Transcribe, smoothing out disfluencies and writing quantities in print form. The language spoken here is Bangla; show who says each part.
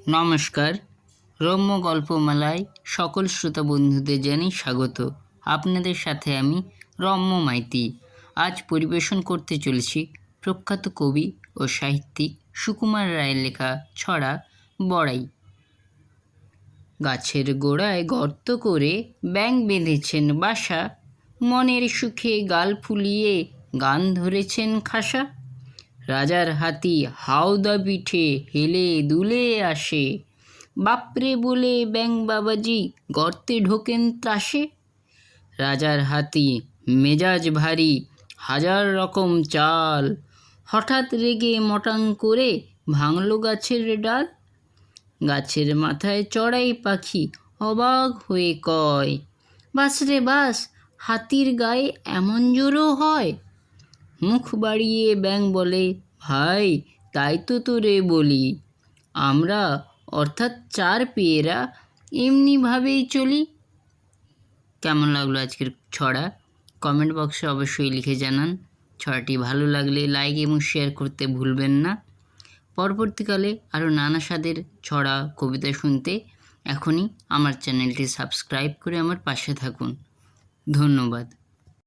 Speaker 1: নমস্কার। রম্য গল্পমালায় সকল শ্রোতা বন্ধুদের জানাই স্বাগত। আপনাদের সাথে আমি রম্য মাইতি। আজ পরিবেশন করতে চলেছি প্রখ্যাত কবি ও সাহিত্যিক সুকুমার রায়ের লেখা ছড়া বড়াই। গাছের গোড়ায় গর্ত করে ব্যাঙ বেঁধেছেন বাসা, মনের সুখে গাল ফুলিয়ে গান ধরেছেন খাসা। রাজার হাতি হাওদা পিঠে হেলে দুলে আসে, বাপরে বলে ব্যাঙ বাবাজি গর্তে ঢোকেন ত্রাসে। রাজার হাতি মেজাজ ভারী, হাজার রকম চাল, হঠাৎ রেগে মটাং করে ভাঙল গাছের ডাল। গাছের মাথায় চড়াই পাখি অবাক হয়ে কয়, বাস রে বাস, হাতির গায়ে এমন জোরও হয়। মুখ বাড়িয়ে ব্যাঙ বলে, ভাই তাই তো তোরে বলি, আমরা অর্থাৎ চার পেয়েরা এমনিভাবেই চলি। কেমন লাগলো আজকের ছড়া? কমেন্ট বক্সে অবশ্যই লিখে জানান। ছড়াটি ভালো লাগলে লাইক এবং শেয়ার করতে ভুলবেন না। পরবর্তীকালে আরও নানা স্বাদের ছড়া কবিতা শুনতে এখনই আমার চ্যানেলটি সাবস্ক্রাইব করে আমার পাশে থাকুন। ধন্যবাদ।